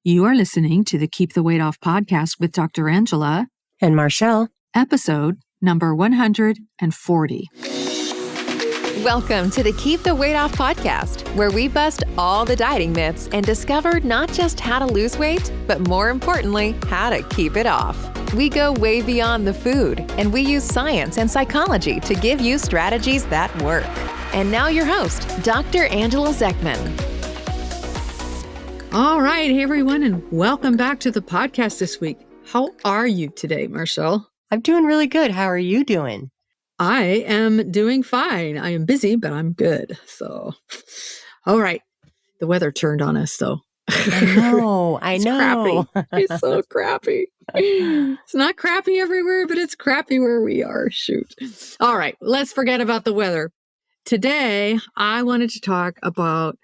You are listening to the Keep the Weight Off podcast with Dr. Angela and Marshall, episode number 140. Welcome to the Keep the Weight Off podcast, where we bust all the dieting myths and discover not just how to lose weight, but more importantly, how to keep it off. We go way beyond the food, and we use science and psychology to give you strategies that work. And now your host, Dr. Angela Zechmann. All right, hey everyone, and welcome back to the podcast this week. How are you today, Marshall? I'm doing really good. How are you doing? I am doing fine. I am busy, but I'm good. So, all right. The weather turned on us, though. I know. Crappy. It's so crappy. It's not crappy everywhere, but it's crappy where we are. Shoot. All right. Let's forget about the weather. Today, I wanted to talk about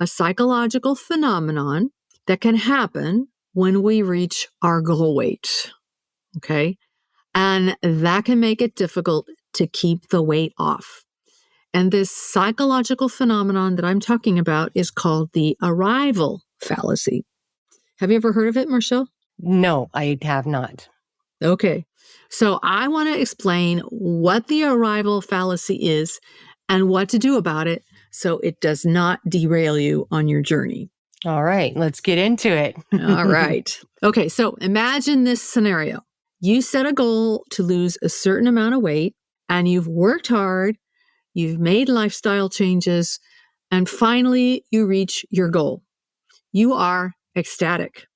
a psychological phenomenon that can happen when we reach our goal weight. Okay. And that can make it difficult to keep the weight off. And this psychological phenomenon that I'm talking about is called the Arrival Fallacy. Have you ever heard of it, Marshall? No, I have not. Okay. So I want to explain what the Arrival Fallacy is and what to do about it so it does not derail you on your journey. All right, let's get into it. All right. Okay, so imagine this scenario. You set a goal to lose a certain amount of weight, and you've worked hard, you've made lifestyle changes, and finally you reach your goal. You are ecstatic.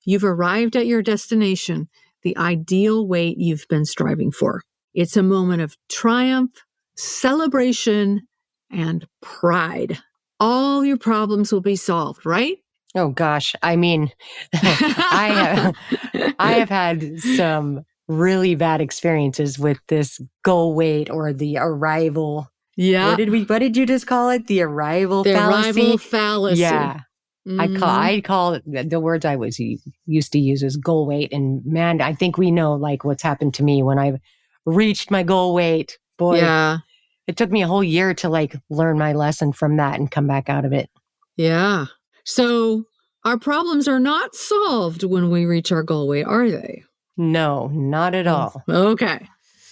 You've arrived at your destination, the ideal weight you've been striving for. It's a moment of triumph, celebration, and pride. All your problems will be solved, right? Oh gosh, I mean, I have had some really bad experiences with this goal weight or the arrival. Yeah. What did you just call it? The arrival fallacy? The arrival fallacy. Yeah. Mm-hmm. I call it, the words I used to use is goal weight. And man, I think we know like what's happened to me when I've reached my goal weight. Boy. Yeah. It took me a whole year to like learn my lesson from that and come back out of it. Yeah. So our problems are not solved when we reach our goal weight, are they? No, not at all. Okay.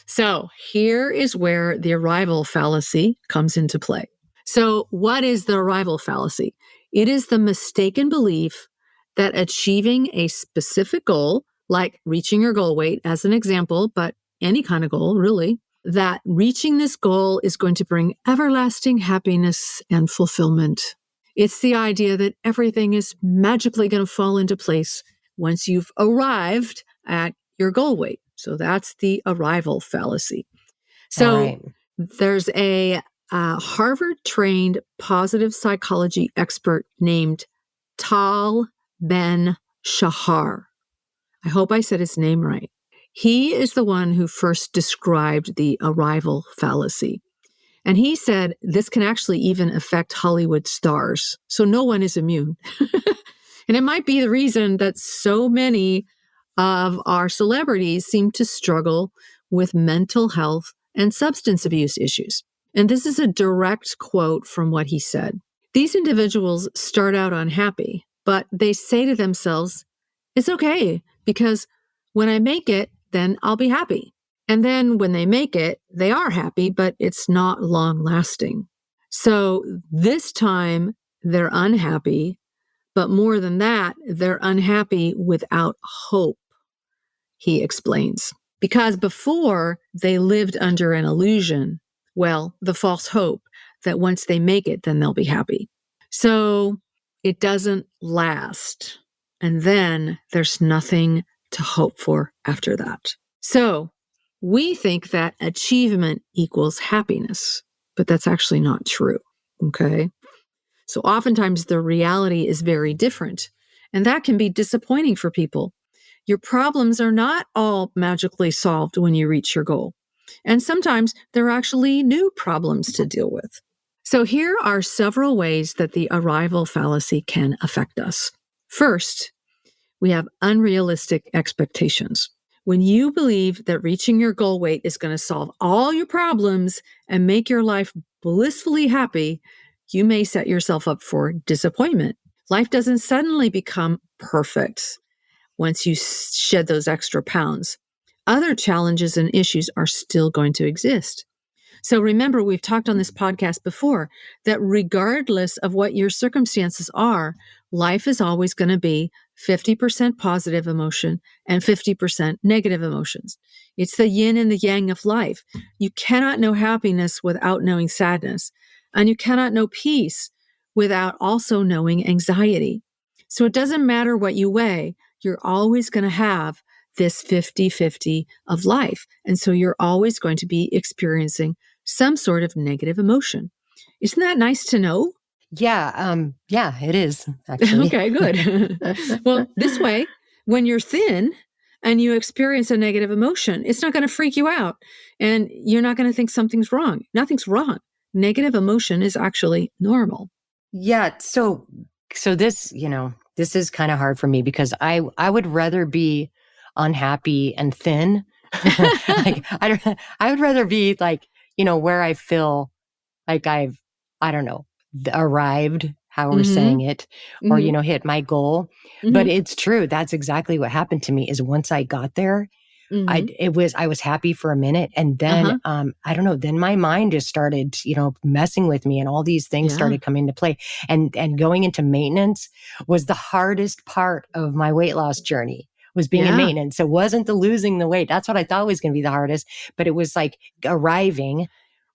So here is where the arrival fallacy comes into play. So what is the arrival fallacy? It is the mistaken belief that achieving a specific goal, like reaching your goal weight as an example, but any kind of goal really, that reaching this goal is going to bring everlasting happiness and fulfillment. It's the idea that everything is magically going to fall into place once you've arrived at your goal weight. So that's the arrival fallacy. So there's a Harvard-trained positive psychology expert named Tal Ben-Shahar. I hope I said his name right. He is the one who first described the arrival fallacy. And he said this can actually even affect Hollywood stars. So no one is immune. And it might be the reason that so many of our celebrities seem to struggle with mental health and substance abuse issues. And this is a direct quote from what he said. These individuals start out unhappy, but they say to themselves, it's okay, because when I make it, then I'll be happy. And then when they make it, they are happy, but it's not long lasting. So this time they're unhappy, but more than that, they're unhappy without hope, he explains. Because before they lived under an illusion, well, the false hope that once they make it, then they'll be happy. So it doesn't last. And then there's nothing to hope for after that. So we think that achievement equals happiness, but that's actually not true. Okay. So oftentimes the reality is very different, and that can be disappointing for people. Your problems are not all magically solved when you reach your goal. And sometimes there are actually new problems to deal with. So here are several ways that the arrival fallacy can affect us. First, we have unrealistic expectations. When you believe that reaching your goal weight is going to solve all your problems and make your life blissfully happy, you may set yourself up for disappointment. Life doesn't suddenly become perfect once you shed those extra pounds. Other challenges and issues are still going to exist. So remember, we've talked on this podcast before that regardless of what your circumstances are, life is always going to be 50% positive emotion and 50% negative emotions. It's the yin and the yang of life. You cannot know happiness without knowing sadness, and you cannot know peace without also knowing anxiety. So it doesn't matter what you weigh, you're always going to have this 50-50 of life. And so you're always going to be experiencing some sort of negative emotion. Isn't that nice to know? Yeah, it is, actually. Okay, good. Well, this way, when you're thin and you experience a negative emotion, it's not going to freak you out and you're not going to think something's wrong. Nothing's wrong. Negative emotion is actually normal. Yeah, so this, this is kind of hard for me because I would rather be unhappy and thin. Like I would rather be like, where I feel like I don't know, arrived, how we're saying it, or, hit my goal. But it's true. That's exactly what happened to me is once I got there, I was happy for a minute. And then, I don't know, then my mind just started, messing with me and all these things started coming into play. And going into maintenance was the hardest part of my weight loss journey. Was being in maintenance. It wasn't the losing the weight. That's what I thought was going to be the hardest, but it was like arriving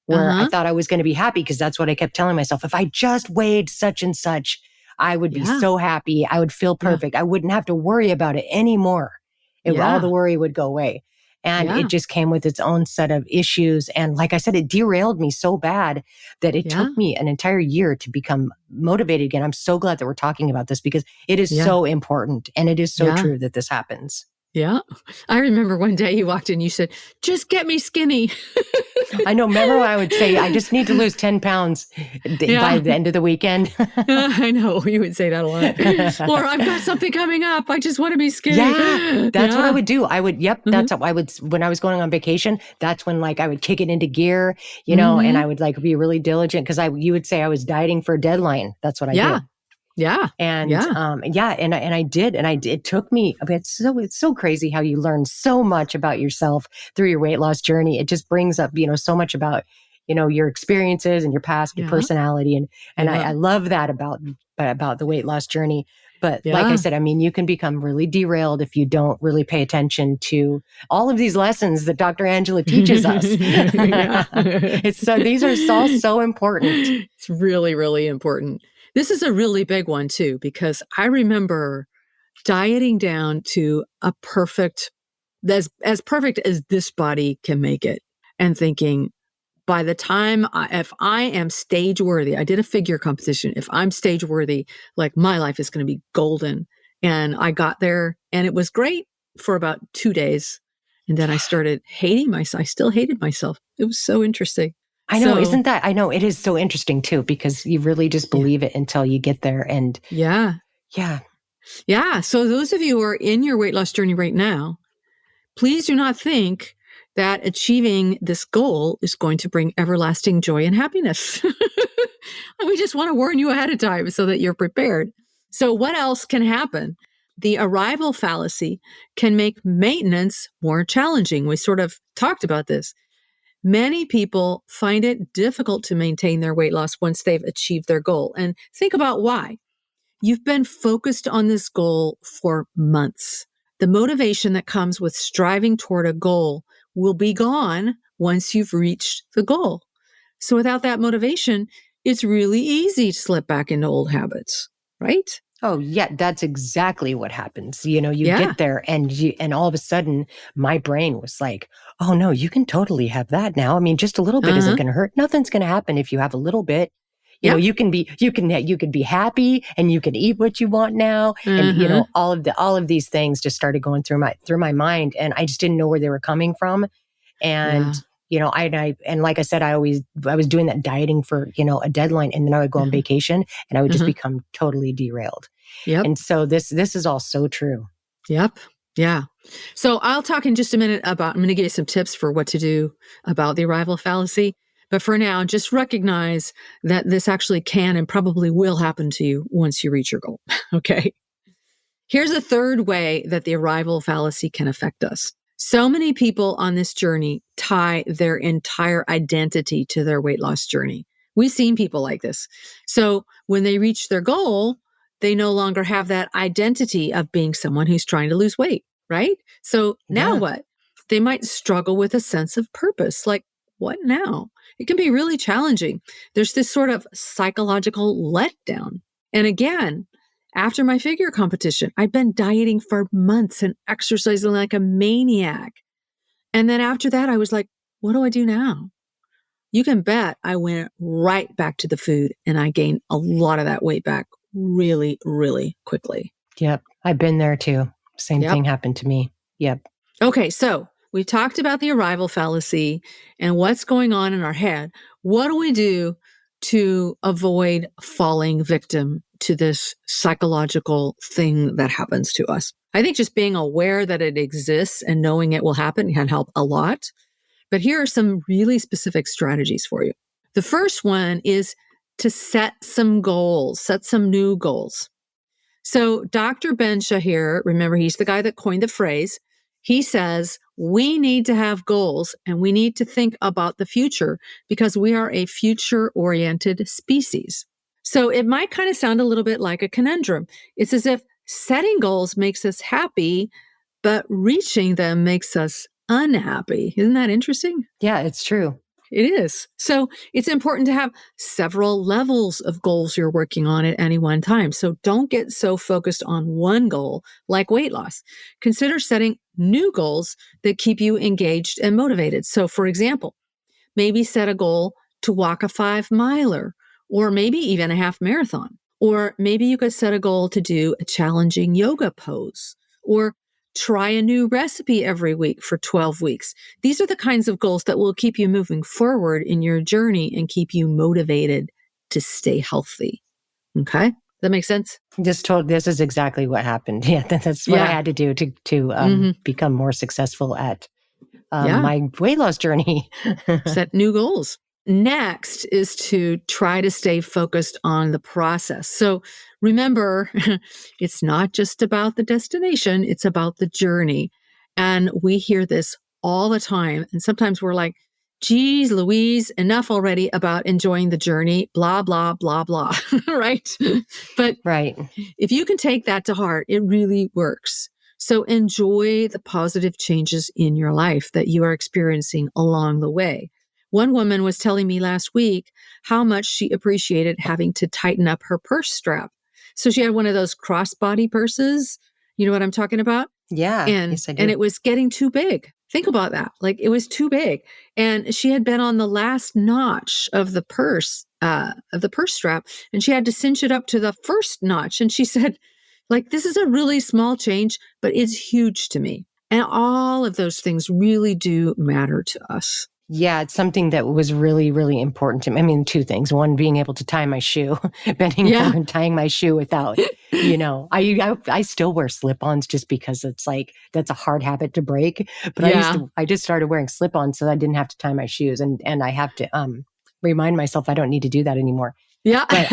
where I thought I was going to be happy because that's what I kept telling myself. If I just weighed such and such, I would be so happy. I would feel perfect. I wouldn't have to worry about it anymore. All the worry would go away. And it just came with its own set of issues. And like I said, it derailed me so bad that it took me an entire year to become motivated again. I'm so glad that we're talking about this because it is so important. And it is so true that this happens. Yeah. I remember one day you walked in, you said, just get me skinny. I know. Remember when I would say, I just need to lose 10 pounds by the end of the weekend? I know. You would say that a lot. Or I've got something coming up. I just want to be skinny. Yeah. That's what I would do. I would, that's how I would, when I was going on vacation, that's when like I would kick it into gear, and I would like be really diligent because you would say I was dieting for a deadline. That's what I did. Yeah. And, and I did. And it took me, it's so crazy how you learn so much about yourself through your weight loss journey. It just brings up, so much about, your experiences and your past, your personality. And I love that about the weight loss journey. But like I said, I mean, you can become really derailed if you don't really pay attention to all of these lessons that Dr. Angela teaches us. These are all so important. It's really, really important. This is a really big one too, because I remember dieting down to a perfect, as perfect as this body can make it, and thinking, by the time, if I am stage worthy, I did a figure competition. If I'm stage worthy, like my life is going to be golden. And I got there and it was great for about 2 days. And then I started hating myself. I still hated myself. It was so interesting. I know, I know it is so interesting too, because you really just believe it until you get there. And Yeah. So those of you who are in your weight loss journey right now, please do not think that achieving this goal is going to bring everlasting joy and happiness. We just want to warn you ahead of time so that you're prepared. So what else can happen? The arrival fallacy can make maintenance more challenging. We sort of talked about this. Many people find it difficult to maintain their weight loss once they've achieved their goal. And think about why. You've been focused on this goal for months. The motivation that comes with striving toward a goal will be gone once you've reached the goal. So without that motivation, it's really easy to slip back into old habits, right? Oh, yeah, that's exactly what happens. You get there and all of a sudden my brain was like, oh no, you can totally have that now. I mean, just a little bit isn't going to hurt. Nothing's going to happen if you have a little bit. You can be happy and you can eat what you want now. And all of these things just started going through my mind, and I just didn't know where they were coming from. And and like I said, I was doing that dieting for, a deadline, and then I would go on vacation and I would just become totally derailed. Yep. And so this is all so true. Yep. Yeah. So I'll talk in just a minute I'm going to give you some tips for what to do about the arrival fallacy. But for now, just recognize that this actually can and probably will happen to you once you reach your goal. Okay. Here's a third way that the arrival fallacy can affect us. So many people on this journey tie their entire identity to their weight loss journey. We've seen people like this. So when they reach their goal, they no longer have that identity of being someone who's trying to lose weight, right? So now what? They might struggle with a sense of purpose. Like, what now? It can be really challenging. There's this sort of psychological letdown. And again, after my figure competition, I'd been dieting for months and exercising like a maniac. And then after that, I was like, what do I do now? You can bet I went right back to the food and I gained a lot of that weight back really, really quickly. Yep. I've been there too. Same thing happened to me. Yep. Okay. So we talked about the arrival fallacy and what's going on in our head. What do we do to avoid falling victim to this psychological thing that happens to us? I think just being aware that it exists and knowing it will happen can help a lot. But here are some really specific strategies for you. The first one is to set some goals, set some new goals. So Dr. Ben Shahir, remember, he's the guy that coined the phrase. He says, we need to have goals and we need to think about the future because we are a future-oriented species. So it might kind of sound a little bit like a conundrum. It's as if setting goals makes us happy, but reaching them makes us unhappy. Isn't that interesting? Yeah, it's true. It is. So it's important to have several levels of goals you're working on at any one time. So don't get so focused on one goal like weight loss. Consider setting new goals that keep you engaged and motivated. So for example, maybe set a goal to walk a 5-miler or maybe even a half marathon. Or maybe you could set a goal to do a challenging yoga pose or try a new recipe every week for 12 weeks. These are the kinds of goals that will keep you moving forward in your journey and keep you motivated to stay healthy. Okay? That makes sense? This is exactly what happened. Yeah, that's what I had to do to become more successful at my weight loss journey. Set new goals. Next is to try to stay focused on the process. So remember, it's not just about the destination, it's about the journey. And we hear this all the time. And sometimes we're like, geez, Louise, enough already about enjoying the journey, blah, blah, blah, blah, right? But if you can take that to heart, it really works. So enjoy the positive changes in your life that you are experiencing along the way. One woman was telling me last week how much she appreciated having to tighten up her purse strap. So she had one of those crossbody purses. You know what I'm talking about? Yeah. And, yes, I do. And it was getting too big. Think about that. Like it was too big. And she had been on the last notch of the purse strap, and she had to cinch it up to the first notch. And she said, like, this is a really small change, but it's huge to me. And all of those things really do matter to us. Yeah, it's something that was really, really important to me. I mean, two things. One, being able to tie my shoe, bending over and tying my shoe without, I still wear slip-ons just because it's like, that's a hard habit to break. But I just started wearing slip-ons so that I didn't have to tie my shoes. And I have to remind myself I don't need to do that anymore. Yeah. But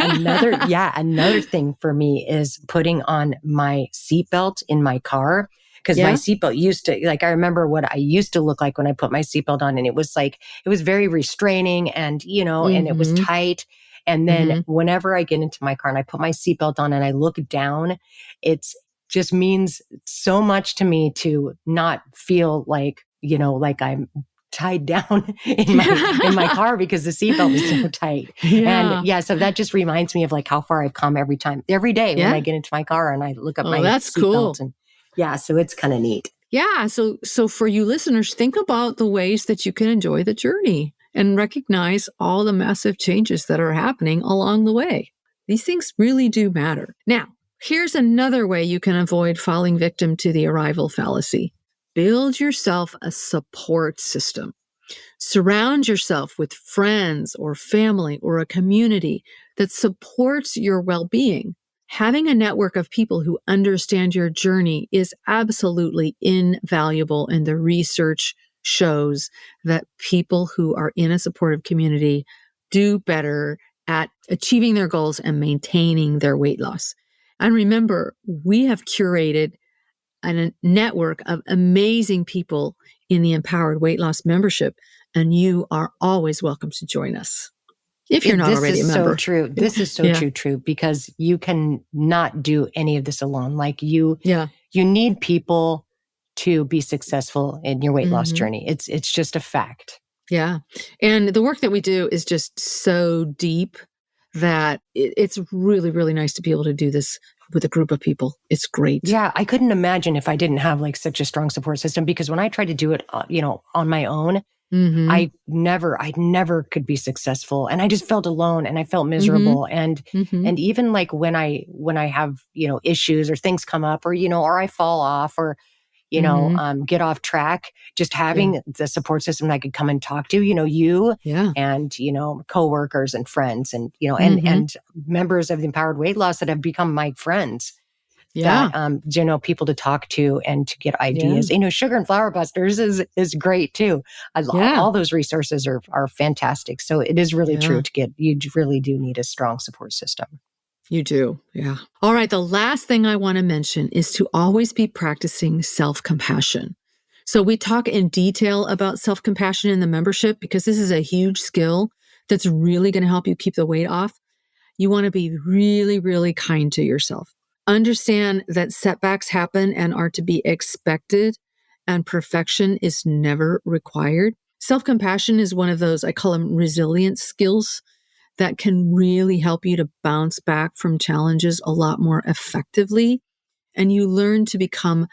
another thing for me is putting on my seatbelt in my car. Because my seatbelt used to, like, I remember what I used to look like when I put my seatbelt on. And it was like, it was very restraining and, and it was tight. And then whenever I get into my car and I put my seatbelt on and I look down, it's just means so much to me to not feel like, like I'm tied down in my car because the seatbelt is so tight. Yeah. And so that just reminds me of like how far I've come every day when I get into my car and I look up my seatbelt. And so it's kind of neat. Yeah. So for you listeners, think about the ways that you can enjoy the journey and recognize all the massive changes that are happening along the way. These things really do matter. Now, here's another way you can avoid falling victim to the arrival fallacy. Build yourself a support system. Surround yourself with friends or family or a community that supports your well-being. Having a network of people who understand your journey is absolutely invaluable, and the research shows that people who are in a supportive community do better at achieving their goals and maintaining their weight loss. And remember, we have curated a network of amazing people in the Empowered Weight Loss membership, and you are always welcome to join us if you're not already a member. So true. This is so true, because you can not do any of this alone. Like you need people to be successful in your weight loss journey. It's just a fact. Yeah. And the work that we do is just so deep that it's really, really nice to be able to do this with a group of people. It's great. Yeah. I couldn't imagine if I didn't have like such a strong support system, because when I tried to do it, on my own, I never could be successful. And I just felt alone and I felt miserable. And even like when I have, issues or things come up or I fall off or, get off track, just having the support system that I could come and talk to, you and, coworkers and friends and, and members of the Empowered Weight Loss that have become my friends. That, people to talk to and to get ideas. Sugar and Flower Busters is great too. All those resources are fantastic. So it is really true you really do need a strong support system. You do. Yeah. All right. The last thing I want to mention is to always be practicing self-compassion. So we talk in detail about self-compassion in the membership because this is a huge skill that's really going to help you keep the weight off. You want to be really, really kind to yourself. Understand that setbacks happen and are to be expected, and perfection is never required. Self-compassion is one of those, I call them resilience skills, that can really help you to bounce back from challenges a lot more effectively. And you learn to become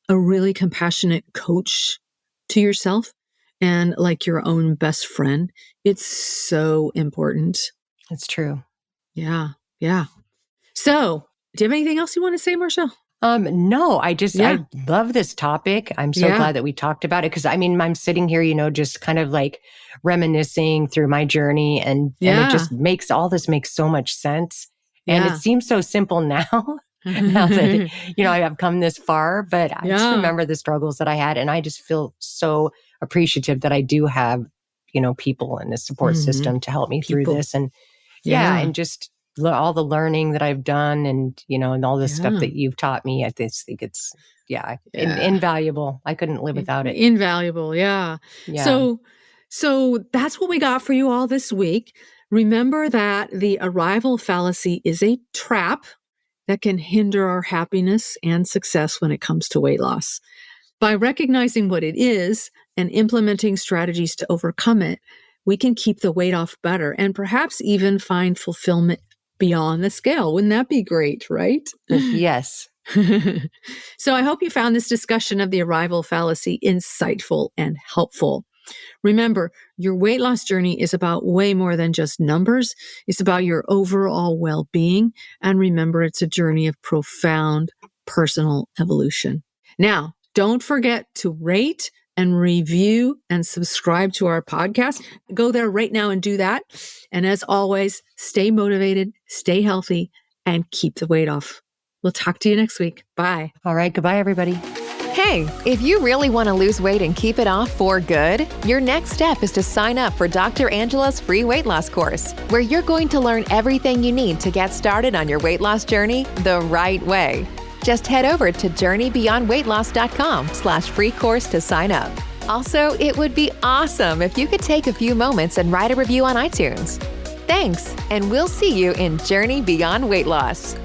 a really compassionate coach to yourself and like your own best friend. It's so important. It's true. Yeah. Yeah. So, do you have anything else you want to say, Marshall? No, I love this topic. I'm so glad that we talked about it because I'm sitting here, just kind of like reminiscing through my journey and it just makes so much sense. And it seems so simple now, now that, I have come this far, but I just remember the struggles that I had and I just feel so appreciative that I do have, people in the support system to help me through this. And and just all the learning that I've done and, and all this stuff that you've taught me, I just think it's, invaluable. I couldn't live without it. Invaluable. Yeah. So that's what we got for you all this week. Remember that the arrival fallacy is a trap that can hinder our happiness and success when it comes to weight loss. By recognizing what it is and implementing strategies to overcome it, we can keep the weight off better and perhaps even find fulfillment beyond the scale. Wouldn't that be great, right? Yes. So I hope you found this discussion of the arrival fallacy insightful and helpful. Remember, your weight loss journey is about way more than just numbers. It's about your overall well-being. And remember, it's a journey of profound personal evolution. Now, don't forget to rate and review and subscribe to our podcast. Go there right now and do that. And as always, stay motivated, stay healthy, and keep the weight off. We'll talk to you next week. Bye. All right. Goodbye, everybody. Hey, if you really want to lose weight and keep it off for good, your next step is to sign up for Dr. Angela's free weight loss course, where you're going to learn everything you need to get started on your weight loss journey the right way. Just head over to journeybeyondweightloss.com/free course to sign up. Also, it would be awesome if you could take a few moments and write a review on iTunes. Thanks, and we'll see you in Journey Beyond Weight Loss.